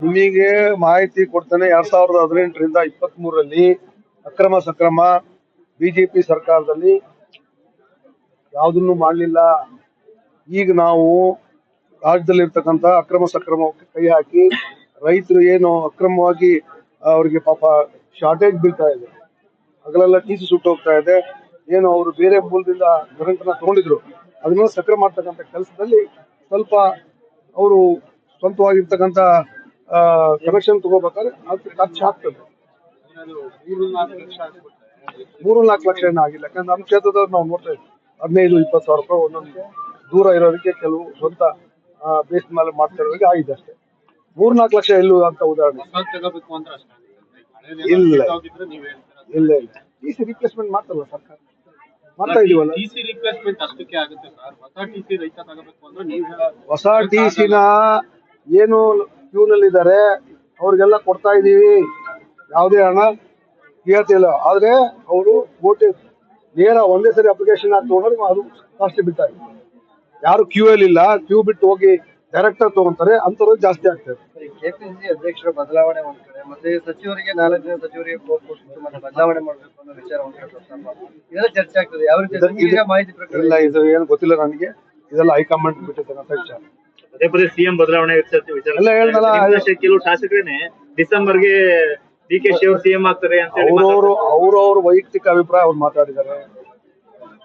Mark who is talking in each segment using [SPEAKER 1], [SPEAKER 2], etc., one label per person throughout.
[SPEAKER 1] ನಿಮಗೆ ಮಾಹಿತಿ ಕೊಡ್ತಾನೆ 2018ರಿಂದ 23ರಲ್ಲಿ ಅಕ್ರಮ ಸಕ್ರಮ ಬಿಜೆಪಿ ಸರ್ಕಾರದಲ್ಲಿ ಯಾವುದನ್ನು ಮಾಡಲಿಲ್ಲ. ಈಗ ನಾವು ರಾಜ್ಯದಲ್ಲಿರ್ತಕ್ಕಂಥ ಅಕ್ರಮ ಸಕ್ರಮಕ್ಕೆ ಕೈ ಹಾಕಿ ರೈತರು ಏನು ಅಕ್ರಮವಾಗಿ ಅವರಿಗೆ ಪಾಪ ಶಾರ್ಟೇಜ್ ಬೀಳ್ತಾ ಇದೆ, ಹಗಲೆಲ್ಲ ಟಿಸಿ ಸುಟ್ಟು ಹೋಗ್ತಾ ಇದೆ, ಏನು ಅವರು ಬೇರೆ ಮೂಲದಿಂದ ಕರೆಂಟ್ನ ತಗೊಂಡಿದ್ರು ಅದನ್ನ ಸಕ್ರಮ ಮಾಡ್ತಕ್ಕಂಥ ಕೆಲಸದಲ್ಲಿ ಸ್ವಲ್ಪ ಅವರು ಸ್ವಂತವಾಗಿರ್ತಕ್ಕಂಥ ಕನೆಕ್ಷನ್ ತಗೋಬೇಕಾದ್ರೆ ಅದು ಖರ್ಚು ಆಗ್ತದೆ. 3-4 ಲಕ್ಷ ಏನೂ ಆಗಿಲ್ಲ. ಯಾಕಂದ್ರೆ ನಮ್ಮ ಕ್ಷೇತ್ರದವ್ರು ನಾವು ನೋಡ್ತಾ ಇದ್ವಿ 15-20 ಸಾವಿರ ರೂಪಾಯಿ ಒಂದೊಂದು ದೂರ ಇರೋದಕ್ಕೆ ಕೆಲವು ಸ್ವಂತ ಬೇಸ್ ಮೇಲೆ ಮಾಡ್ತಾ ಇರೋರಿಗೆ ಆಗಿದೆ ಅಷ್ಟೇ. 3-4 ಲಕ್ಷ ಎಲ್ಲೂ ಅಂತ ಉದಾಹರಣೆ ಇಲ್ಲ. ಇಲ್ಲ ಟಿಸಿ ರಿಪ್ಲೇಸ್ಮೆಂಟ್ ಮಾಡ್ತಾರಲ್ಲ ಸರ್ಕಾರ, ಮಾಡ್ತಾ ಇದೀವಲ್ಲ. ಹೊಸ ಟಿಸಿನ ಏನು ಕ್ಯೂನಲ್ಲಿದ್ದಾರೆ ಅವ್ರಿಗೆಲ್ಲ ಕೊಡ್ತಾ ಇದೀವಿ, ಯಾವುದೇ ಹಣ ಕೇಳ್ತಾ ಇಲ್ಲ. ಆದ್ರೆ ಅವರು ಓಟಿ ನೇರ ಒಂದೇ ಸರಿ ಅಪ್ಲಿಕೇಶನ್ ಹಾಕಿ ತಗೊಂಡ್ರೆ ಅದು ಕಾಸ್ಟ್ಲಿ ಬಿಡ್ತಾರೆ. ಯಾರು ಕ್ಯೂ ಅಲ್ಲಿ ಇಲ್ಲ, ಕ್ಯೂ ಬಿಟ್ಟು ಹೋಗಿ ಡೈರೆಕ್ಟ್ ಆಗಿ ತಗೊಂತಾರೆ, ಅಂತವ್ರಿಗೆ ಜಾಸ್ತಿ ಆಗ್ತದೆ.
[SPEAKER 2] ಕೆಪಿಸಿಸಿ ಅಧ್ಯಕ್ಷರ ಬದಲಾವಣೆ ಒಂದ್ ಕಡೆ, ಮತ್ತೆ ಸಚಿವರಿಗೆ 4 ಜನ ಸಚಿವರಿಗೆ ಬದಲಾವಣೆ ಮಾಡಬೇಕು ಅನ್ನೋ ವಿಚಾರ ಒಂದ್ ಕಡೆ ಇದೆಲ್ಲ ಚರ್ಚೆ ಆಗ್ತದೆ. ಯಾವ ರೀತಿ ಮಾಹಿತಿ ಪ್ರಕಾರ
[SPEAKER 1] ಇಲ್ಲ, ಇದು ಏನು ಗೊತ್ತಿಲ್ಲ ನನಗೆ. ಇದೆಲ್ಲ ಹೈಕಮಾಂಡ್ ಬಿಟ್ಟಿರ್ತಕ್ಕಂಥ ವಿಚಾರ.
[SPEAKER 3] ಪದೇ ಪದೇ ಸಿಎಂ ಬದಲಾವಣೆ
[SPEAKER 1] ಎಲ್ಲ ಹೇಳ್ದಲ್ಲ,
[SPEAKER 3] ಕೆಲವು ಶಾಸಕರೇನೆ ಡಿಸೆಂಬರ್ಗೆ ಡಿಕೆಶಿ ಅವರು ಸಿಎಂ ಆಗ್ತಾರೆ ಅಂತ
[SPEAKER 1] ಅವ್ರವ್ರ ವೈಯಕ್ತಿಕ ಅಭಿಪ್ರಾಯ ಅವ್ರು ಮಾತಾಡಿದ್ದಾರೆ.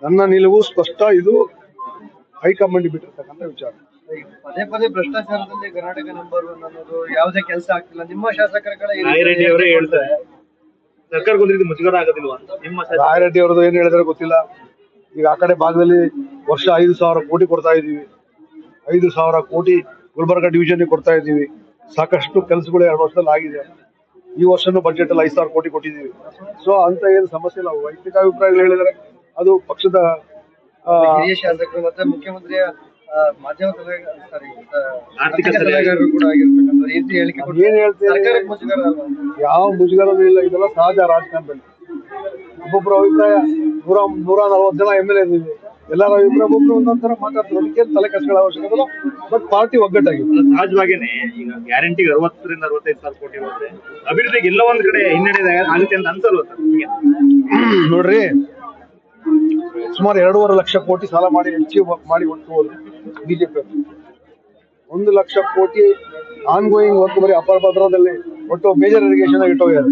[SPEAKER 1] ನನ್ನ ನಿಲುವು ಸ್ಪಷ್ಟ, ಇದು ಹೈಕಮಾಂಡ್ ಬಿಟ್ಟಿರ್ತಕ್ಕಂಥ ವಿಚಾರ.
[SPEAKER 2] ಪದೇ ಪದೇ ಭ್ರಷ್ಟಾಚಾರದಲ್ಲಿ ಕರ್ನಾಟಕ ನಂಬರ್ 1 ಅನ್ನೋದು ಯಾವುದೇ ಕೆಲಸ ಆಗ್ತಿಲ್ಲ. ನಿಮ್ಮ ಶಾಸಕರ ಕಡೆ
[SPEAKER 3] ರಾಯರೆಡ್ಡಿ ಅವರೇ ಹೇಳ್ತಾರೆ. ಸರ್ಕಾರಕ್ಕೆ ಮುಜುಗರ ಆಗೋದಿಲ್ವಾ? ನಿಮ್ಮ
[SPEAKER 1] ರಾಯರೆಡ್ಡಿ ಅವ್ರದ್ದು ಏನ್ ಹೇಳಿದ್ರೆ ಗೊತ್ತಿಲ್ಲ. ಈಗ ಆ ಕಡೆ ಭಾಗದಲ್ಲಿ ವರ್ಷ 5,000 ಕೋಟಿ ಕೊಡ್ತಾ ಇದೀವಿ, 5,000 ಕೋಟಿ ಗುಲ್ಬರ್ಗ ಡಿವಿಷನ್ ಕೊಡ್ತಾ ಇದೀವಿ. ಸಾಕಷ್ಟು ಕೆಲಸಗಳು 2 ವರ್ಷದಲ್ಲಿ ಆಗಿದೆ. ಈ ವರ್ಷನೂ ಬಜೆಟ್ ಅಲ್ಲಿ 5,000 ಕೋಟಿ ಕೊಟ್ಟಿದ್ದೀವಿ. ಸೊ ಅಂತ ಏನು ಸಮಸ್ಯೆ ಇಲ್ಲ. ವೈಯಕ್ತಿಕ ಅಭಿಪ್ರಾಯಗಳು ಹೇಳಿದರೆ ಅದು ಪಕ್ಷದ
[SPEAKER 2] ಹಿರಿಯ ಶಾಸಕರು ಮತ್ತೆ ಮುಖ್ಯಮಂತ್ರಿಯ ಮಾಧ್ಯಮ ಆರ್ಥಿಕ ಸಲಹೆಗಾರರು ಕೂಡ ಆಗಿರ್ತಕ್ಕಂಥ ಹೇಳಿಕೆ
[SPEAKER 1] ಏನ್ ಹೇಳ್ತೀವಿ, ಯಾವ ಮುಜುಗರನೂ ಇಲ್ಲ. ಇದೆಲ್ಲ ಸಹಜ ರಾಜಕಾರಣದಲ್ಲಿ. ಒಬ್ಬೊಬ್ಬರ ಅಭಿಪ್ರಾಯ 140 ಜನ MLA ಇದ್ದೀವಿ, ಎಲ್ಲರ ಅಭಿಪ್ರಾಯ ಒಬ್ಬರು ಒಂದೊಂದರ ಮಾತಾಡ್ತಾರೆ. ಅದಕ್ಕೆ ತಲೆ ಕೆಡಿಸ್ಕೊಳ್ಳೋ ಅವಶ್ಯಕತೆ ಇಲ್ಲ. But party ಒಗ್ಗಟ್ಟಾಗಿದೆ.
[SPEAKER 3] ಸಹಜವಾಗಿನೇ ಈಗ ಗ್ಯಾರಂಟಿಗೆ 60ರಿಂದ 65,000 ಕೋಟಿ ಇರುತ್ತೆ. ಅಭಿವೃದ್ಧಿಗೆ ಎಲ್ಲ ಒಂದ್ ಕಡೆ ಹಿನ್ನಡೆ ಆಗುತ್ತೆ ಅಂತ ಅನ್ಸಲ್ವ
[SPEAKER 1] ನೋಡ್ರಿ, ಸುಮಾರು 2.5 ಲಕ್ಷ ಕೋಟಿ ಸಾಲ ಮಾಡಿ ಮಾಡಿ ಒಟ್ಟು ಬಿಜೆಪಿ 1 ಲಕ್ಷ ಕೋಟಿ ಆನ್ ಗೋಯಿಂಗ್ ಒಟ್ಟು ಬರೀ ಅಪರ ಭದ್ರದಲ್ಲಿ ಒಟ್ಟು ಮೇಜರ್ ಇರಿಗೇಷನ್ ಇಟ್ಟೋಗ್ಯಾರ.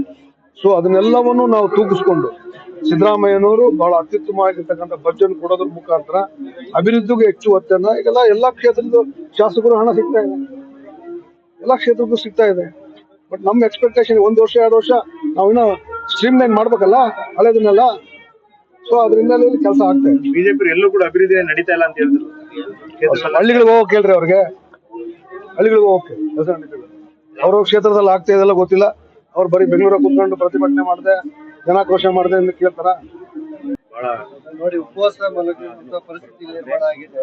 [SPEAKER 1] ಸೊ ಅದನ್ನೆಲ್ಲವನ್ನು ನಾವು ತೂಗಿಸ್ಕೊಂಡು ಸಿದ್ದರಾಮಯ್ಯನವರು ಬಹಳ ಅತ್ಯುತ್ತಮವಾಗಿರ್ತಕ್ಕಂಥ ಬಜೆಟ್ ಕೊಡೋದ್ರ ಮುಖಾಂತರ ಅಭಿವೃದ್ಧಿಗೂ ಹೆಚ್ಚು ಒತ್ತನ್ನ ಈಗೆಲ್ಲ ಎಲ್ಲಾ ಕ್ಷೇತ್ರದ ಶಾಸಕರು ಹಣ ಸಿಗ್ತಾ ಇದೆ, ಎಲ್ಲಾ ಕ್ಷೇತ್ರಕ್ಕೂ ಸಿಗ್ತಾ ಇದೆ. ಬಟ್ ನಮ್ಮ ಎಕ್ಸ್ಪೆಕ್ಟೇಷನ್ 1 ವರ್ಷ 2 ವರ್ಷ ನಾವು ಇನ್ನೂ ಸ್ಟ್ರೀಮ್ ಲೈನ್ ಮಾಡ್ಬೇಕಲ್ಲ ಹಳೆದನ್ನೆಲ್ಲ. ಸೊ ಅದರಿಂದ ಕೆಲಸ ಆಗ್ತಾ ಇದೆ.
[SPEAKER 3] ಬಿಜೆಪಿ ಎಲ್ಲೂ ಕೂಡ ಅಭಿವೃದ್ಧಿ ನಡೀತಾ ಇಲ್ಲ ಅಂತ ಹೇಳಿದ್ರು.
[SPEAKER 1] ಹಳ್ಳಿಗಳಿಗೆ ಹೋಗಕ್ಕೆ ಹೇಳ್ರಿ ಅವ್ರಿಗೆ, ಹಳ್ಳಿಗಳಿಗೆ ಹೋಗಕ್ಕೆ ಕೆಲಸ ನಡೀತಿಲ್ಲ. ಅವ್ರ ಕ್ಷೇತ್ರದಲ್ಲಿ ಆಗ್ತಾ ಇದೆಲ್ಲ ಗೊತ್ತಿಲ್ಲ. ಅವ್ರು ಬರೀ ಬೆಂಗಳೂರ ಕುತ್ಕೊಂಡು ಪ್ರತಿಭಟನೆ ಮಾಡಿದೆ, ಜನಾಕ್ರೋಶ ಮಾಡಿದೆ ಅಂತ ಕೇಳ್ತಾರ.
[SPEAKER 2] ನೋಡಿ, ಉಪವಾಸ ಮಲಗುವಂತ ಪರಿಸ್ಥಿತಿ ಬಹಳ ಆಗಿದೆ.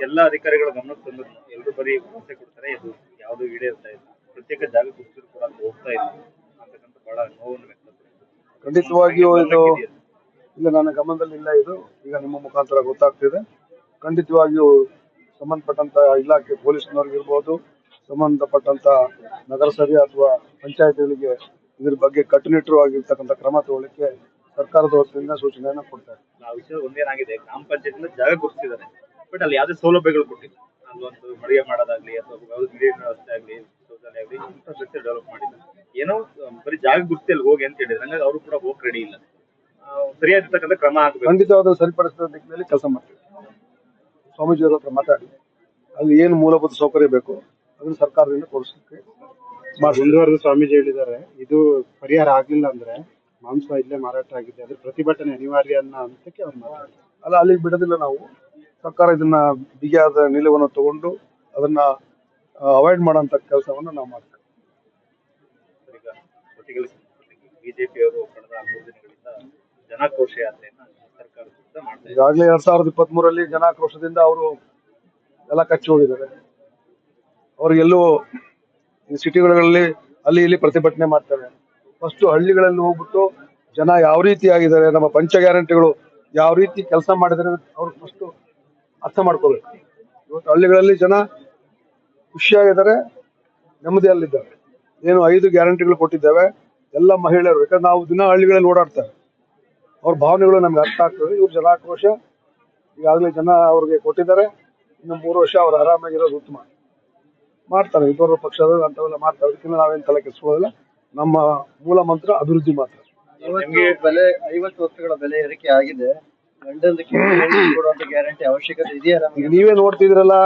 [SPEAKER 3] ಎಲ್ಲ ಅಧಿಕಾರಿಗಳ ಗಮನಕ್ಕೆ ತಂದು ಎಲ್ಲರೂ ಬರೀ ಭರವಸೆ ಕೊಡ್ತಾರೆ, ಇದು ಯಾವುದು ಈಡೇರ್ತಾ ಇಲ್ಲ. ಪ್ರತ್ಯೇಕ ಜಾಗ ಕುರಿತು ಕೂಡ ಹೋಗ್ತಾ ಇಲ್ಲ ಅಂತಕ್ಕಂಥ ಬಹಳ ನೋವನ್ನು ವ್ಯಕ್ತಪಡಿಸಿದ್ರು.
[SPEAKER 1] ಖಂಡಿತವಾಗಿಯೂ ಇದು ಇಲ್ಲ, ನನ್ನ ಗಮನದಲ್ಲಿ ಇಲ್ಲ. ಇದು ಈಗ ನಿಮ್ಮ ಮುಖಾಂತರ ಗೊತ್ತಾಗ್ತಿದೆ. ಖಂಡಿತವಾಗಿಯೂ ಸಂಬಂಧಪಟ್ಟಂತ ಇಲಾಖೆ ಪೊಲೀಸ್ನವ್ರಿಗಿರ್ಬೋದು, ಸಂಬಂಧಪಟ್ಟಂತ ನಗರಸಭೆ ಅಥವಾ ಪಂಚಾಯತ್ಗಳಿಗೆ ಇದ್ರ ಬಗ್ಗೆ ಕಟ್ಟುನಿಟ್ಟವಾಗಿರ್ತಕ್ಕಂಥ ಕ್ರಮ ತಗೊಳ್ಳಿಕ್ಕೆ ಸರ್ಕಾರದ ವತಿಯಿಂದ ಸೂಚನೆಯನ್ನ ಕೊಡ್ತಾರೆ.
[SPEAKER 3] ಆ ವಿಷಯ ಒಂದೇನಾಗಿದೆ, ಗ್ರಾಮ ಪಂಚಾಯತ್ ಜಾಗ ಗುರುತಿಸಿದ್ದಾರೆ, ಬಟ್ ಅಲ್ಲಿ ಯಾವುದೇ ಸೌಲಭ್ಯಗಳು ಕೊಟ್ಟಿಲ್ಲ. ಅಲ್ಲೊಂದು ಮಳಿಗೆ ಮಾಡೋದಾಗ್ಲಿ ಅಥವಾ ನೀರಿನ ವ್ಯವಸ್ಥೆ ಆಗಲಿ, ಶೌಚಾಲಯ ಆಗಲಿ, ಇನ್ಫ್ರಾಸ್ಟ್ರಕ್ಚರ್ ಡೆವಲಪ್ ಮಾಡಿದ್ದಾರೆ. ಏನೋ ಬರೀ ಜಾಗ ಗುರುತಿ ಅಲ್ಲಿ ಹೋಗಿ ಅಂತ ಹೇಳಿದ್ರೆ ಹಂಗಾಗಿ ಅವರು ಕೂಡ ಹೋಗಿ ರೆಡಿ ಇಲ್ಲ. ಸರಿಯಾಗಿರ್ತಕ್ಕಂಥ ಕ್ರಮ ಆಗಬೇಕು.
[SPEAKER 1] ಖಂಡಿತವಾದ ಸರಿಪಡಿಸಿದ ದಿಕ್ಕಿನಲ್ಲಿ ಕೆಲಸ ಮಾಡ್ತೀವಿ. ಸ್ವಾಮೀಜಿಯವರ ಹತ್ರ ಮಾತಾಡಿ ಅಲ್ಲಿ ಏನು ಮೂಲಭೂತ ಸೌಕರ್ಯ ಬೇಕು ಅದನ್ನು ಸರ್ಕಾರದಿಂದ ಕೊಡಿಸಲಿಕ್ಕೆ
[SPEAKER 4] ಮುಂದುವರೆದು ಸ್ವಾಮೀಜಿ ಹೇಳಿದ್ದಾರೆ. ಇದು ಪರಿಹಾರ ಆಗ್ಲಿಲ್ಲ ಅಂದ್ರೆ ಮಾಂಸ ಇಲ್ಲೇ ಮಾರಾಟ ಆಗಿದೆ, ಅದ್ರ ಪ್ರತಿಭಟನೆ ಅನಿವಾರ್ಯ ಅನ್ನೋ ಹಂತಕ್ಕೆ ಅವ್ರು ಮಾತಾಡ್ತಾರೆ.
[SPEAKER 1] ಅಲ್ಲ, ಅಲ್ಲಿಗೆ ಬಿಡೋದಿಲ್ಲ ನಾವು. ಸರ್ಕಾರ ಇದನ್ನ ಬಿಗಿಯಾದ ನಿಲುವನ್ನು ತಗೊಂಡು ಅದನ್ನ ಅವಾಯ್ಡ್ ಮಾಡೋಂಥ ಕೆಲಸವನ್ನು ನಾವು ಮಾಡ್ತೀವಿ.
[SPEAKER 3] ಬಿಜೆಪಿಯವರು ಕಳೆದ 3 ದಿನಗಳಿಂದ ಜನಾಕ್ರೋಶ ಯಾತ್ರೆಯನ್ನ ಸರ್ಕಾರ ಮಾಡ್ತಾರೆ.
[SPEAKER 1] ಈಗಾಗಲೇ 2023ರಲ್ಲಿ ಜನಾಕ್ರೋಶದಿಂದ ಅವರು ಎಲ್ಲ ಕಚ್ಚಿ ಹೋಗಿದ್ದಾರೆ. ಅವ್ರಿಗೆಲ್ಲೂ ಸಿಟಿಗಳಲ್ಲಿ ಅಲ್ಲಿ ಇಲ್ಲಿ ಪ್ರತಿಭಟನೆ ಮಾಡ್ತಾರೆ. ಫಸ್ಟ್ ಹಳ್ಳಿಗಳಲ್ಲಿ ಹೋಗ್ಬಿಟ್ಟು ಜನ ಯಾವ ರೀತಿ ಆಗಿದ್ದಾರೆ, ನಮ್ಮ ಪಂಚ ಗ್ಯಾರಂಟಿಗಳು ಯಾವ ರೀತಿ ಕೆಲಸ ಮಾಡಿದರೆ ಅವ್ರು ಫಸ್ಟ್ ಅರ್ಥ ಮಾಡ್ಕೋಬೇಕು. ಇವತ್ತು ಹಳ್ಳಿಗಳಲ್ಲಿ ಜನ ಖುಷಿಯಾಗಿದ್ದಾರೆ, ನೆಮ್ಮದಿಯಲ್ಲಿದ್ದಾರೆ. ಏನು 5 ಗ್ಯಾರಂಟಿಗಳು ಕೊಟ್ಟಿದ್ದೇವೆ. ಎಲ್ಲ ಮಹಿಳೆಯರು, ಯಾಕಂದ್ರೆ ನಾವು ದಿನ ಹಳ್ಳಿಗಳಲ್ಲಿ ಓಡಾಡ್ತಾರೆ, ಅವ್ರ ಭಾವನೆಗಳು ನಮ್ಗೆ ಅರ್ಥ ಆಗ್ತದೆ. ಇವ್ರ ಜನಾಕ್ರೋಶ ಈಗಾಗಲೇ ಜನ ಅವ್ರಿಗೆ ಕೊಟ್ಟಿದ್ದಾರೆ. ಇನ್ನು 3 ವರ್ಷ ಅವ್ರು ಆರಾಮಾಗಿರೋದು ಉತ್ತಮ. ಮಾಡ್ತಾರೆ, ಇಬ್ಬರು ಪಕ್ಷದ ಅಂತವೆಲ್ಲ ಮಾಡ್ತಾರೆ. ಅದಕ್ಕಿಂತ ನಾವೇನು ತಲೆ ಕೆಡಿಸ್ಕೊಳ್ಳೋದಿಲ್ಲ. ನಮ್ಮ ಮೂಲ ಮಂತ್ರ ಅಭಿವೃದ್ಧಿ ಮಾತ್ರ.
[SPEAKER 2] ಬೆಲೆ 50 ವಸ್ತುಗಳ ಬೆಲೆ ಏರಿಕೆ ಆಗಿದೆ. ಗಂಡಂದಕ್ಕೆ ಕೊಡುವಂತ ಗ್ಯಾರಂಟಿ ಅವಶ್ಯಕತೆ ಇದೆಯಾ ನಮಗೆ?
[SPEAKER 1] ಈಗ ನೀವೇ ನೋಡ್ತಿದ್ರಲ್ಲ,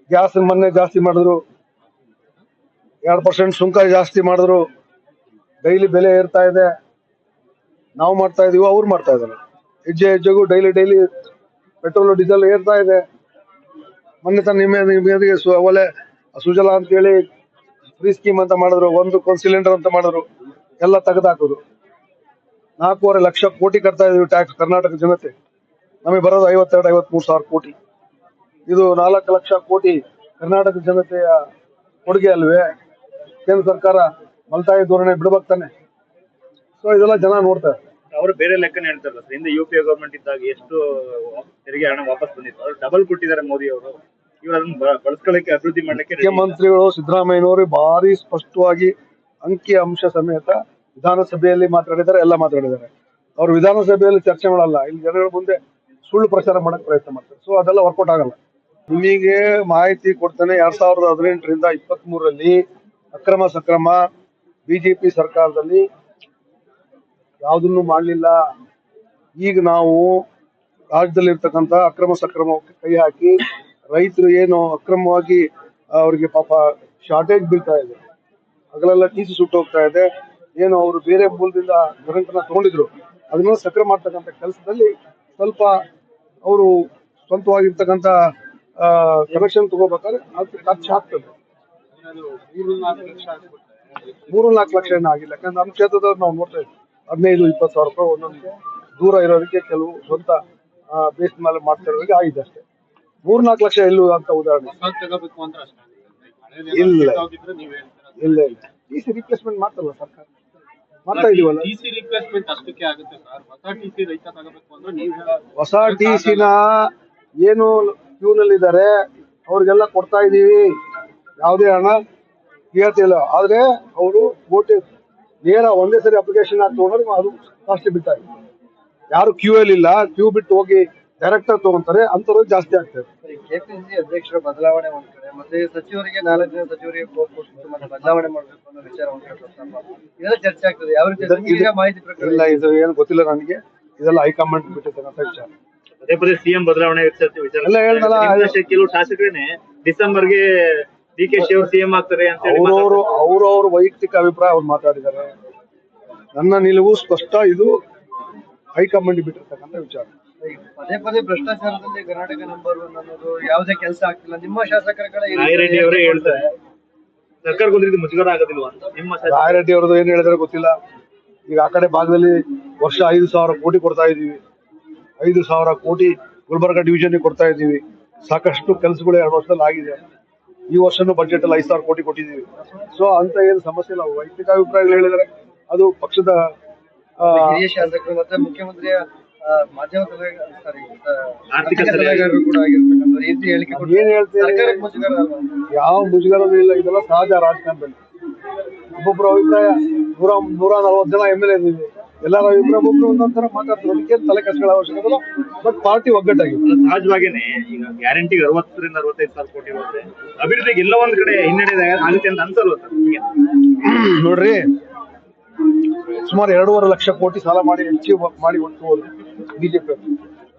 [SPEAKER 1] ಗ್ಯಾಸ್ ಮೊನ್ನೆ ಜಾಸ್ತಿ ಮಾಡಿದ್ರು, 2% ಸುಂಕ ಜಾಸ್ತಿ ಮಾಡಿದ್ರು, ಡೈಲಿ ಬೆಲೆ ಏರ್ತಾ ಇದೆ. ನಾವು ಮಾಡ್ತಾ ಇದೀವಿ, ಅವ್ರು ಮಾಡ್ತಾ ಇದ್ದಾರೆ. ಹೆಜ್ಜೆಗೂ ಡೈಲಿ ಪೆಟ್ರೋಲ್ ಡೀಸೆಲ್ ಏರ್ತಾ ಇದೆ. ಮೊನ್ನೆ ತಾನು ನಿಮಗೆ ಒಲೆ ಸುಜಲಾ ಅಂತೇಳಿ ಫ್ರೀ ಸ್ಕೀಮ್ ಅಂತ ಮಾಡಿದ್ರು, ಒಂದು ಸಿಲಿಂಡರ್ ಅಂತ ಮಾಡಿದ್ರು, ಎಲ್ಲ ತೆಗೆದಾಕಿದ್ರು. 4.5 ಲಕ್ಷ ಕೋಟಿ ಕಟ್ತಾ ಇದೀವಿ ಟ್ಯಾಕ್ಸ್ ಕರ್ನಾಟಕ ಜನತೆ. ನಮಗೆ ಬರೋದು 52-53 ಸಾವಿರ ಕೋಟಿ. ಇದು 4 ಲಕ್ಷ ಕೋಟಿ ಕರ್ನಾಟಕ ಜನತೆಯ ಕೊಡುಗೆ ಅಲ್ವೇ? ಕೇಂದ್ರ ಸರ್ಕಾರ ಮಲ್ತಾಯಿ ಧೋರಣೆ ಬಿಡ್ಬೇಕು ತಾನೆ. ಸೊ ಇದೆಲ್ಲ ಜನ ನೋಡ್ತಾರೆ.
[SPEAKER 3] ಅವರು ಬೇರೆ ಲೆಕ್ಕನ ಹೇಳ್ತಾರಲ್ಲ ಸರ್, ಹಿಂದೆ UPA ಗವರ್ಮೆಂಟ್ ಇದ್ದಾಗ ಎಷ್ಟು ತೆರಿಗೆ ಹಣ ವಾಪಸ್ ಬಂದಿತ್ತು, ಅದು ಡಬಲ್ ಕೊಟ್ಟಿದ್ದಾರೆ ಮೋದಿ ಅವರು. ಇವರು ಅದನ್ನ ಬಳಸ್ಕೊಳ್ಳಕ್ಕೆ, ಅಭಿವೃದ್ಧಿ ಮಾಡ್ಲಿಕ್ಕೆ
[SPEAKER 1] ಮುಖ್ಯಮಂತ್ರಿಗಳು ಸಿದ್ದರಾಮಯ್ಯನವರು ಭಾರಿ ಸ್ಪಷ್ಟವಾಗಿ ಅಂಕಿ ಅಂಶ ಸಮೇತ ವಿಧಾನಸಭೆಯಲ್ಲಿ ಮಾತಾಡಿದ್ದಾರೆ, ಎಲ್ಲ ಮಾತಾಡಿದ್ದಾರೆ. ಅವರು ವಿಧಾನಸಭೆಯಲ್ಲಿ ಚರ್ಚೆ ಮಾಡಲ್ಲ, ಇಲ್ಲಿ ಜನಗಳ ಮುಂದೆ ಸುಳ್ಳು ಪ್ರಚಾರ ಮಾಡಕ್ ಪ್ರಯತ್ನ ಮಾಡ್ತಾರೆ. ಸೊ ಅದೆಲ್ಲ ವರ್ಕೌಟ್ ಆಗಲ್ಲ. ನಿಮಗೆ ಮಾಹಿತಿ ಕೊಡ್ತಾನೆ, 2018ರಿಂದ 23ರಲ್ಲಿ ಅಕ್ರಮ ಸಕ್ರಮ ಬಿಜೆಪಿ ಸರ್ಕಾರದಲ್ಲಿ ಯಾವುದನ್ನು ಮಾಡಲಿಲ್ಲ. ಈಗ ನಾವು ರಾಜ್ಯದಲ್ಲಿ ಇರ್ತಕ್ಕಂಥ ಅಕ್ರಮ ಸಕ್ರಮಕ್ಕೆ ಕೈ ಹಾಕಿ ರೈತರು ಏನು ಅಕ್ರಮವಾಗಿ ಅವರಿಗೆ ಪಾಪ ಶಾರ್ಟೇಜ್ ಬೀಳ್ತಾ ಇದೆ, ಹಗಲೆಲ್ಲ TC ಸುಟ್ಟು ಹೋಗ್ತಾ ಇದೆ. ಏನು ಅವರು ಬೇರೆ ಮೂಲದಿಂದ ಕರೆಂಟ್ನ ತಗೊಂಡಿದ್ರು, ಅದನ್ನ ಸಕ್ರಮ ಮಾಡ್ತಕ್ಕಂಥ ಕೆಲಸದಲ್ಲಿ ಸ್ವಲ್ಪ ಅವರು ಸ್ವಂತವಾಗಿರ್ತಕ್ಕಂಥ ಕನೆಕ್ಷನ್ ತಗೋಬೇಕಾದ್ರೆ ಅದು ಖರ್ಚು ಆಗ್ತದೆ. 3-4 ಲಕ್ಷ ಏನೂ ಆಗಿಲ್ಲ. ಯಾಕಂದ್ರೆ ನಮ್ಮ ಕ್ಷೇತ್ರದವ್ರು ನಾವು ನೋಡ್ತಾ ಇದ್ವಿ 15-20 ಸಾವಿರ ರೂಪಾಯಿ ಒಂದೊಂದು ದೂರ ಇರೋದಕ್ಕೆ ಕೆಲವು ಸ್ವಂತ ಬೇಸ್ ಮೇಲೆ ಮಾಡ್ತಾ ಇರೋದಕ್ಕೆ ಆಗಿದೆ ಅಷ್ಟೇ. 3-4 ಲಕ್ಷ ಎಲ್ಲೂ ಅಂತ ಉದಾಹರಣೆ ಇಲ್ಲ. TC ರಿಪ್ಲೇಸ್ಮೆಂಟ್ ಮಾಡ್ತಾರಲ್ಲ ಸರ್ಕಾರ, ಮಾಡ್ತಾ ಇದೀವಲ್ಲ. ಹೊಸ TCನ ಏನು ಕ್ಯೂನಲ್ಲಿ ಇದ್ದಾರೆ ಅವ್ರಿಗೆಲ್ಲ ಕೊಡ್ತಾ ಇದೀವಿ, ಯಾವುದೇ ಹಣ ಕ್ಲಿಯರ್ತಿ ಇಲ್ಲ. ಆದ್ರೆ ಅವರು ನೇರ ಒಂದೇ ಸರಿ ಅಪ್ಲಿಕೇಶನ್ ಹಾಕಿ ತಗೊಂಡ್ರೆ ಅದು ಕಾಸ್ಟ್ಲಿ ಬೀಳ್ತಾರೆ. ಯಾರು ಕ್ಯೂ ಅಲ್ಲಿ ಇಲ್ಲ, ಕ್ಯೂ ಬಿಟ್ಟು ಹೋಗಿ ಡೈರೆಕ್ಟ್ ಆಗಿ ತಗೊಂತಾರೆ, ಅಂತವ್ರಿಗೆ ಜಾಸ್ತಿ ಆಗ್ತದೆ.
[SPEAKER 2] ಕೆಪಿಸಿಸಿ ಅಧ್ಯಕ್ಷರ ಬದಲಾವಣೆ ಒಂದ್ ಕಡೆ, ಮತ್ತೆ ಸಚಿವರಿಗೆ 4 ಜನ ಸಚಿವರಿಗೆ ಕೊಟ್ಟು ಮತ್ತೆ ಬದಲಾವಣೆ ಮಾಡಬೇಕು ಅನ್ನೋ ವಿಚಾರ ಒಂದ್ ಕಡೆ ಪ್ರಸ್ತಾಪ, ಇದೆಲ್ಲ ಚರ್ಚೆ ಆಗ್ತದೆ. ಯಾವ ರೀತಿ ಮಾಹಿತಿ ಪ್ರಕಾರ
[SPEAKER 1] ಇಲ್ಲ, ಇದು ಏನು ಗೊತ್ತಿಲ್ಲ ನನಗೆ. ಇದೆಲ್ಲ ಹೈಕಮಾಂಡ್ ಬಿಟ್ಟಿರ್ತಕ್ಕಂಥ ವಿಚಾರ.
[SPEAKER 3] ಪದೇ ಪದೇ CM ಬದಲಾವಣೆ
[SPEAKER 1] ಎಲ್ಲ ಹೇಳ್ದಲ್ಲ,
[SPEAKER 3] ಕೆಲವು ಶಾಸಕರೇನೆ ಡಿಸೆಂಬರ್ಗೆ DKಶಿ ಅವರು CM ಆಗ್ತಾರೆ ಅಂತ
[SPEAKER 1] ಅವ್ರವ್ರ ವೈಯಕ್ತಿಕ ಅಭಿಪ್ರಾಯ ಅವ್ರು ಮಾತಾಡಿದ್ದಾರೆ. ನನ್ನ ನಿಲುವು ಸ್ಪಷ್ಟ, ಇದು ಹೈಕಮಾಂಡ್ ಬಿಟ್ಟಿರ್ತಕ್ಕಂಥ ವಿಚಾರ.
[SPEAKER 2] ಪದೇ ಭ್ರಷ್ಟಾಚಾರದಲ್ಲಿ ಕರ್ನಾಟಕ ನಂಬರ್ 1 ಅನ್ನೋದು ಯಾವುದೇ ಕೆಲಸ ಆಗ್ತಿಲ್ಲ. ನಿಮ್ಮ ಶಾಸಕರ ಕಡೆ
[SPEAKER 3] ರಾಯರೆಡ್ಡಿ ಅವರೇ ಹೇಳ್ತಾರೆ, ಸರ್ಕಾರಕ್ಕೆ ಮುಜುಗರ ಆಗೋದಿಲ್ವಾ ಅಂತ. ನಿಮ್ಮ
[SPEAKER 1] ರಾಯರೆಡ್ಡಿ ಅವ್ರದ್ದು ಏನ್ ಹೇಳಿದ್ರೆ ಗೊತ್ತಿಲ್ಲ. ಈಗ ಆ ಕಡೆ ಭಾಗದಲ್ಲಿ ವರ್ಷ 5,000 ಕೋಟಿ ಕೊಡ್ತಾ ಇದೀವಿ, 5,000 ಕೋಟಿ ಗುಲ್ಬರ್ಗ ಡಿವಿಷನ್ ಕೊಡ್ತಾ ಇದೀವಿ. ಸಾಕಷ್ಟು ಕೆಲಸಗಳು 2 ವರ್ಷದಲ್ಲಿ ಆಗಿದೆ. ಈ ವರ್ಷನೂ ಬಜೆಟ್ ಅಲ್ಲಿ 5,000 ಕೋಟಿ ಕೊಟ್ಟಿದ್ದೀವಿ. ಸೊ ಅಂತ ಏನು ಸಮಸ್ಯೆ ಇಲ್ಲ. ವೈಯಕ್ತಿಕ ಅಭಿಪ್ರಾಯಗಳು ಹೇಳಿದರೆ ಅದು ಪಕ್ಷದ
[SPEAKER 2] ಹಿರಿಯ ಶಾಸಕರು ಮತ್ತೆ ಮುಖ್ಯಮಂತ್ರಿಯ ಮಾಧ್ಯಮ ಆರ್ಥಿಕ ಸಲಹೆಗಾರರು ಕೂಡ ಆಗಿರ್ತಕ್ಕಂಥ ರೀತಿ ಹೇಳಿಕೆ
[SPEAKER 1] ಏನ್ ಹೇಳ್ತೀವಿ, ಯಾವ ಮುಜುಗರನೂ ಇಲ್ಲ. ಇದೆಲ್ಲ ಸಹಜ ರಾಜಕಾರಣದಲ್ಲಿ. ಒಬ್ಬೊಬ್ಬರ ಅಭಿಪ್ರಾಯ 140 ಜನ MLA ಇದ್ದೀವಿ, ಎಲ್ಲರ ಅಭಿಪ್ರಾಯ ಒಬ್ಬರು ಒಂದೊಂದರ ಮಾತಾಡ್ತಾರೆ. ಅದಕ್ಕೆ ತಲೆ ಕೆಡಿಸ್ಕೊಳ್ಳೋ ಅವಶ್ಯಕತೆ ಇಲ್ಲ. But party ಒಗ್ಗಟ್ಟಾಗಿದೆ.
[SPEAKER 3] ಸಹಜವಾಗಿನೇ ಈಗ ಗ್ಯಾರಂಟಿಗೆ 60ರಿಂದ 65 ಸಾವಿರ ಕೋಟಿ ಇರುತ್ತೆ. ಅಭಿವೃದ್ಧಿಗೆ ಎಲ್ಲ ಒಂದ್ ಕಡೆ ಹಿನ್ನಡೆ ಆಗುತ್ತೆ ಅಂತ ಅನ್ಸಲ್ವ ಸರ್?
[SPEAKER 1] ನೋಡ್ರಿ, ಸುಮಾರು 2.5 ಲಕ್ಷ ಕೋಟಿ ಸಾಲ ಮಾಡಿ ಮಾಡಿ ಒಟ್ಟು ಬಿಜೆಪಿ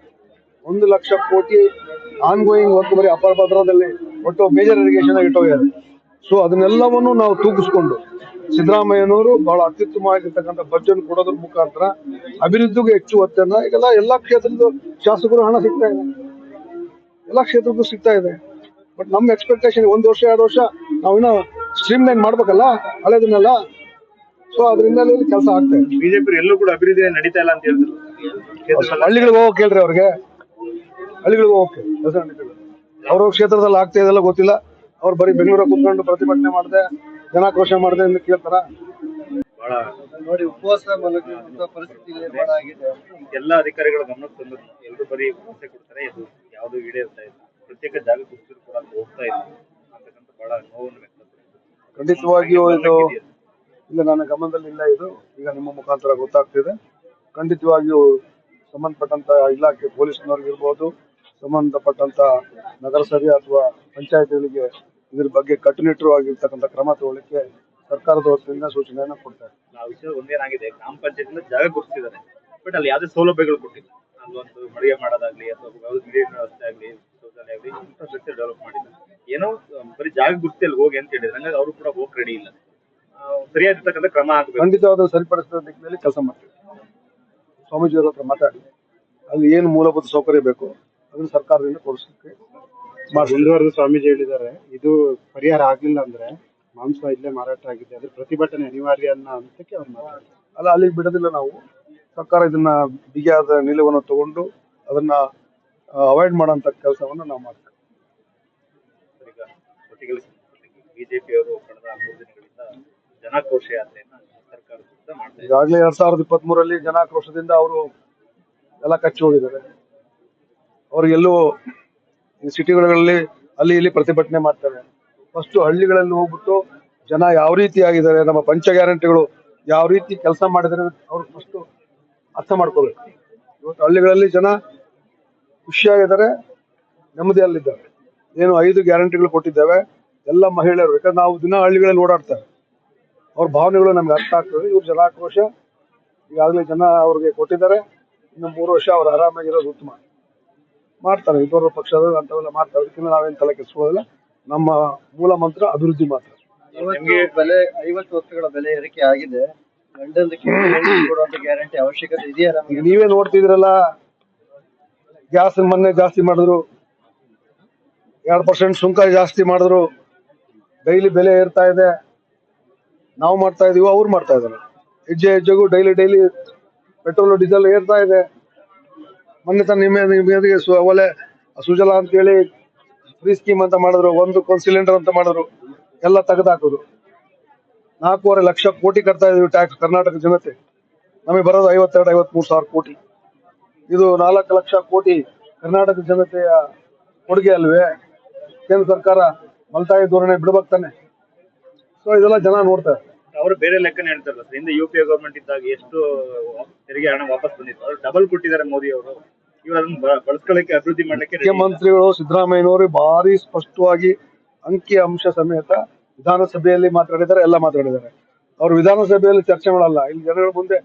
[SPEAKER 1] 1 ಲಕ್ಷ ಕೋಟಿ ಆನ್ಗೋಯಿಂಗ್ ವರ್ಕ್ ಬರೀ ಅಪರ ಭದ್ರದಲ್ಲಿ ಒಟ್ಟು ಮೇಜರ್ ಇರಿಗೇಷನ್ ಇಟ್ಟೋಗ್ಯಾರೆ. ಸೊ ಅದನ್ನೆಲ್ಲವನ್ನು ನಾವು ತೂಗಿಸ್ಕೊಂಡು ಸಿದ್ದರಾಮಯ್ಯನವರು ಬಹಳ ಅತ್ಯುತ್ತಮವಾಗಿರ್ತಕ್ಕಂಥ ಬಜೆಟ್ ಕೊಡೋದ್ರ ಮುಖಾಂತರ ಅಭಿವೃದ್ಧಿಗೆ ಹೆಚ್ಚು ಒತ್ತನ್ನ ಈಗೆಲ್ಲ ಎಲ್ಲಾ ಕ್ಷೇತ್ರದ ಶಾಸಕರು ಹಣ ಸಿಗ್ತಾ ಇದೆ, ಎಲ್ಲಾ ಕ್ಷೇತ್ರಕ್ಕೂ ಸಿಗ್ತಾ ಇದೆ. ಬಟ್ ನಮ್ಮ ಎಕ್ಸ್ಪೆಕ್ಟೇಷನ್ 1 ವರ್ಷ 2 ವರ್ಷ ನಾವು ಇನ್ನೂ ಸ್ಟ್ರೀಮ್ ಲೈನ್ ಮಾಡ್ಬೇಕಲ್ಲ ಹಳೆದನ್ನೆಲ್ಲ. ಸೊ ಅದರಿಂದ ಕೆಲಸ ಆಗ್ತಾ ಇದೆ.
[SPEAKER 3] ಬಿಜೆಪಿ ಎಲ್ಲೂ ಕೂಡ ಅಭಿವೃದ್ಧಿ ನಡೀತಾ ಇಲ್ಲ ಅಂತ ಹೇಳಿದ್ರು.
[SPEAKER 1] ಹಳ್ಳಿಗಳಿಗೆ ಹೋಗಕ್ ಹೇಳ್ರಿ ಅವ್ರಿಗೆ, ಹಳ್ಳಿಗಳಿಗೆ ಹೋಗಕ್ಕೆ ಕೆಲಸ ನಡೀತಿಲ್ಲ. ಅವ್ರ ಕ್ಷೇತ್ರದಲ್ಲಿ ಆಗ್ತಾ ಇದೆಲ್ಲ ಗೊತ್ತಿಲ್ಲ. ಅವ್ರು ಬರೀ ಬೆಂಗಳೂರ ಕುತ್ಕೊಂಡು ಪ್ರತಿಭಟನೆ ಮಾಡಿದೆ, ಜನಾಕ್ರೋಶ ಮಾಡಿದೆ ಅಂತ ಕೇಳ್ತಾರ.
[SPEAKER 3] ಬಹಳ
[SPEAKER 2] ನೋಡಿ, ಉಪವಾಸ ಮಲಗುವಂತ ಪರಿಸ್ಥಿತಿ ನಿರ್ಮಾಣ ಆಗಿದೆ.
[SPEAKER 3] ಎಲ್ಲ ಅಧಿಕಾರಿಗಳ ಗಮನಕ್ಕೆ ತಂದು ಎಲ್ಲರೂ ಬರೀ ಭರವಸೆ ಕೊಡ್ತಾರೆ, ಇದು ಯಾವುದು ಈಡೇರ್ತಾ ಇಲ್ಲ. ಪ್ರತ್ಯೇಕ ಜಾಗ ಕುರ್ಚಿದ್ರು ಕೂಡ ಹೋಗ್ತಾ ಇಲ್ಲ ಅಂತಕ್ಕಂಥ ಬಹಳ ನೋವನ್ನು ವ್ಯಕ್ತಪಡಿಸಿದ್ರು.
[SPEAKER 1] ಖಂಡಿತವಾಗಿಯೂ ಇದು ಇಲ್ಲ, ನನ್ನ ಗಮನದಲ್ಲಿ ಇಲ್ಲ. ಇದು ಈಗ ನಿಮ್ಮ ಮುಖಾಂತರ ಗೊತ್ತಾಗ್ತಿದೆ. ಖಂಡಿತವಾಗಿಯೂ ಸಂಬಂಧಪಟ್ಟಂತ ಇಲಾಖೆ ಪೊಲೀಸ್ನವ್ರಿಗಿರ್ಬೋದು, ಸಂಬಂಧಪಟ್ಟಂತ ನಗರಸಭೆ ಅಥವಾ ಪಂಚಾಯತ್ಗಳಿಗೆ ಇದ್ರ ಬಗ್ಗೆ ಕಟ್ಟುನಿಟ್ಟವಾಗಿರ್ತಕ್ಕಂಥ ಕ್ರಮ ತಗೊಳ್ಳಿಕ್ಕೆ ಸರ್ಕಾರದ ವತಿಯಿಂದ ಸೂಚನೆಯನ್ನ ಕೊಡ್ತಾರೆ.
[SPEAKER 3] ಆ ವಿಷಯ ಒಂದೇನಾಗಿದೆ, ಗ್ರಾಮ ಪಂಚಾಯತ್ ಜಾಗ ಗುರುತಿಸಿದ್ದಾರೆ, ಬಟ್ ಅಲ್ಲಿ ಯಾವುದೇ ಸೌಲಭ್ಯಗಳು ಕೊಟ್ಟಿಲ್ಲ. ಅಲ್ಲೊಂದು ಮಳಿಗೆ ಮಾಡೋದಾಗ್ಲಿ ಅಥವಾ ನೀರಿನ ವ್ಯವಸ್ಥೆ ಆಗ್ಲಿ, ಶೌಚಾಲಯ ಆಗ್ಲಿ, ಇನ್ಫ್ರಾಸ್ಟ್ರಕ್ಚರ್ ಡೆವಲಪ್ ಮಾಡಿಲ್ಲ. ಏನೋ ಬರೀ ಜಾಗ ಗುರುತಿ ಅಲ್ಲಿ ಹೋಗಿ ಅಂತ ಹೇಳಿದ್ರೆ ಹಂಗಾಗಿ ಅವರು ಕೂಡ ಹೋಗಕ್ ರೆಡಿ ಇಲ್ಲ. ಸರಿಯಾಗಿರ್ತಕ್ಕಂಥ ಕ್ರಮ ಆಗಬೇಕು.
[SPEAKER 1] ಖಂಡಿತವಾದ ಸರಿಪಡಿಸಿದ ದಿಕ್ಕಿನಲ್ಲಿ ಕೆಲಸ ಮಾಡ್ತೀವಿ. ಸ್ವಾಮೀಜಿಯವರ ಹತ್ರ ಮಾತಾಡಿ ಅಲ್ಲಿ ಏನು ಮೂಲಭೂತ ಸೌಕರ್ಯ ಬೇಕು ಅದನ್ನು ಸರ್ಕಾರದಿಂದ ಕೊಡಿಸಲಿಕ್ಕೆ
[SPEAKER 4] ಮುಂದುವರೆದು ಸ್ವಾಮೀಜಿ ಹೇಳಿದ್ದಾರೆ, ಇದು ಪರಿಹಾರ ಆಗ್ಲಿಲ್ಲ ಅಂದ್ರೆ ಮಾಂಸ ಇಲ್ಲೇ ಮಾರಾಟ ಆಗಿದೆ, ಅದ್ರ ಪ್ರತಿಭಟನೆ ಅನಿವಾರ್ಯ ಅನ್ನೋ ಹಂತಕ್ಕೆ ಅವ್ರು ಮಾತಾಡ್ತಾರೆ.
[SPEAKER 1] ಅಲ್ಲ, ಅಲ್ಲಿಗೆ ಬಿಡೋದಿಲ್ಲ ನಾವು. ಸರ್ಕಾರ ಇದನ್ನ ಬಿಗಿಯಾದ ನಿಲುವನ್ನು ತಗೊಂಡು ಅದನ್ನ ಅವಾಯ್ಡ್ ಮಾಡೋಂಥ ಕೆಲಸವನ್ನು ನಾವು ಮಾಡ್ತೀವಿ.
[SPEAKER 3] ಈಗ ಒಟ್ಟಿಗೆ ಬಿಜೆಪಿಯವರು ಕಳೆದ 3 ದಿನಗಳಿಂದ ಜನಾಕ್ರೋಶ ಯಾತ್ರೆಯನ್ನ ಸರ್ಕಾರದ ವಿರುದ್ಧ ಮಾಡ್ತಾ ಇದ್ದಾರೆ.
[SPEAKER 1] ಈಗಾಗಲೇ 2023 ಜನಾಕ್ರೋಶದಿಂದ ಅವರು ಎಲ್ಲ ಕಚ್ಚಿ ಹೋಗಿದ್ದಾರೆ. ಅವ್ರಿಗೆಲ್ಲೂ ಈ ಸಿಟಿಗಳಲ್ಲಿ ಅಲ್ಲಿ ಇಲ್ಲಿ ಪ್ರತಿಭಟನೆ ಮಾಡ್ತಾರೆ. ಫಸ್ಟ್ ಹಳ್ಳಿಗಳಲ್ಲಿ ಹೋಗ್ಬಿಟ್ಟು ಜನ ಯಾವ ರೀತಿ ಆಗಿದ್ದಾರೆ, ನಮ್ಮ ಪಂಚ ಗ್ಯಾರಂಟಿಗಳು ಯಾವ ರೀತಿ ಕೆಲಸ ಮಾಡಿದ್ದಾರೆ ಅವ್ರು ಫಸ್ಟ್ ಅರ್ಥ ಮಾಡ್ಕೋಬೇಕು. ಇವತ್ತು ಹಳ್ಳಿಗಳಲ್ಲಿ ಜನ ಖುಷಿಯಾಗಿದ್ದಾರೆ, ನೆಮ್ಮದಿಯಲ್ಲಿದ್ದಾರೆ. ಏನು 5 ಗ್ಯಾರಂಟಿಗಳು ಕೊಟ್ಟಿದ್ದೇವೆ, ಎಲ್ಲ ಮಹಿಳೆಯರು, ಯಾಕಂದ್ರೆ ನಾವು ದಿನ ಹಳ್ಳಿಗಳಲ್ಲಿ ಓಡಾಡ್ತಾರೆ, ಅವ್ರ ಭಾವನೆಗಳು ನಮ್ಗೆ ಅರ್ಥ ಆಗ್ತದೆ. ಇವ್ರ ಜನಾಕ್ರೋಶ ಈಗಾಗಲೇ ಜನ ಅವ್ರಿಗೆ ಕೊಟ್ಟಿದ್ದಾರೆ. ಇನ್ನು 3 ವರ್ಷ ಅವ್ರು ಆರಾಮಾಗಿರೋದು ಉತ್ತಮ. ಮಾಡ್ತಾರೆ, ಇಬ್ಬರು ಪಕ್ಷದ ಅಂತವೆಲ್ಲ ಮಾಡ್ತಾರೆ. ಅದಕ್ಕಿಂತ ನಾವೇನು ತಲೆ ಕೆಡಿಸ್ಕೊಳ್ಳೋದಿಲ್ಲ. ನಮ್ಮ ಮೂಲ ಮಂತ್ರ ಅಭಿವೃದ್ಧಿ ಮಾತ್ರ.
[SPEAKER 2] ಬೆಲೆ 50 ವಸ್ತುಗಳ ಬೆಲೆ ಏರಿಕೆ ಆಗಿದೆ. ಗಂಡಂದಕ್ಕೆ ಕೊಡುವಂತ ಗ್ಯಾರಂಟಿ ಅವಶ್ಯಕತೆ ಇದೆಯಾ ನಮಗೆ?
[SPEAKER 1] ಈಗ ನೀವೇ ನೋಡ್ತಿದ್ರಲ್ಲ, ಗ್ಯಾಸ್ ಮೊನ್ನೆ ಜಾಸ್ತಿ ಮಾಡಿದ್ರು, 2% ಸುಂಕ ಜಾಸ್ತಿ ಮಾಡಿದ್ರು, ಡೈಲಿ ಬೆಲೆ ಏರ್ತಾ ಇದೆ. ನಾವು ಮಾಡ್ತಾ ಇದೀವಿ, ಅವ್ರು ಮಾಡ್ತಾ ಇದ್ದಾರೆ. ಹೆಜ್ಜೆಗೂ ಡೈಲಿ ಪೆಟ್ರೋಲ್ ಡೀಸೆಲ್ ಏರ್ತಾ ಇದೆ. ಮೊನ್ನೆ ತಾನು ನಿಮಗೆ ಒಲೆ ಸುಜಲಾ ಅಂತೇಳಿ ಫ್ರೀ ಸ್ಕೀಮ್ ಅಂತ ಮಾಡಿದ್ರು, ಒಂದು ಸಿಲಿಂಡರ್ ಅಂತ ಮಾಡಿದ್ರು, ಎಲ್ಲ ತೆಗೆದಾಕಿದ್ರು. 4.5 ಲಕ್ಷ ಕೋಟಿ ಕಟ್ತಾ ಇದೀವಿ ಟ್ಯಾಕ್ಸ್ ಕರ್ನಾಟಕ ಜನತೆ. ನಮಗೆ ಬರೋದು 52-53 ಸಾವಿರ ಕೋಟಿ. ಇದು 4 ಲಕ್ಷ ಕೋಟಿ ಕರ್ನಾಟಕ ಜನತೆಯ ಕೊಡುಗೆ ಅಲ್ವೇ? ಕೇಂದ್ರ ಸರ್ಕಾರ ಮಲ್ತಾಯಿ ಧೋರಣೆ ಬಿಡ್ಬೇಕು ತಾನೆ. ಸೊ ಇದೆಲ್ಲ ಜನ ನೋಡ್ತಾರೆ.
[SPEAKER 3] ಅವರು ಬೇರೆ ಲೆಕ್ಕನ ಹೇಳ್ತಾರಲ್ಲ ಸರ್, ಹಿಂದೆ UPA ಗವರ್ಮೆಂಟ್ ಇದ್ದಾಗ ಎಷ್ಟು ತೆರಿಗೆ ಹಣ ವಾಪಸ್ ಬಂದಿತ್ತು, ಅದು ಡಬಲ್ ಕೊಟ್ಟಿದ್ದಾರೆ ಮೋದಿ ಅವರು. ಇವರು ಅದನ್ನ ಬಳಸ್ಕೊಳ್ಳಕ್ಕೆ, ಅಭಿವೃದ್ಧಿ ಮಾಡ್ಲಿಕ್ಕೆ
[SPEAKER 1] ಮುಖ್ಯಮಂತ್ರಿಗಳು ಸಿದ್ದರಾಮಯ್ಯನವರು ಭಾರಿ ಸ್ಪಷ್ಟವಾಗಿ ಅಂಕಿ ಅಂಶ ಸಮೇತ ವಿಧಾನಸಭೆಯಲ್ಲಿ ಮಾತಾಡಿದ್ದಾರೆ, ಎಲ್ಲ ಮಾತಾಡಿದ್ದಾರೆ. ಅವರು ವಿಧಾನಸಭೆಯಲ್ಲಿ ಚರ್ಚೆ ಮಾಡಲ್ಲ, ಇಲ್ಲಿ ಜನಗಳ ಮುಂದೆ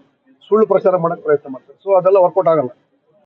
[SPEAKER 1] ಸುಳ್ಳು ಪ್ರಚಾರ ಮಾಡಕ್ ಪ್ರಯತ್ನ ಮಾಡ್ತಾರೆ. ಸೊ ಅದೆಲ್ಲ ವರ್ಕೌಟ್ ಆಗಲ್ಲ.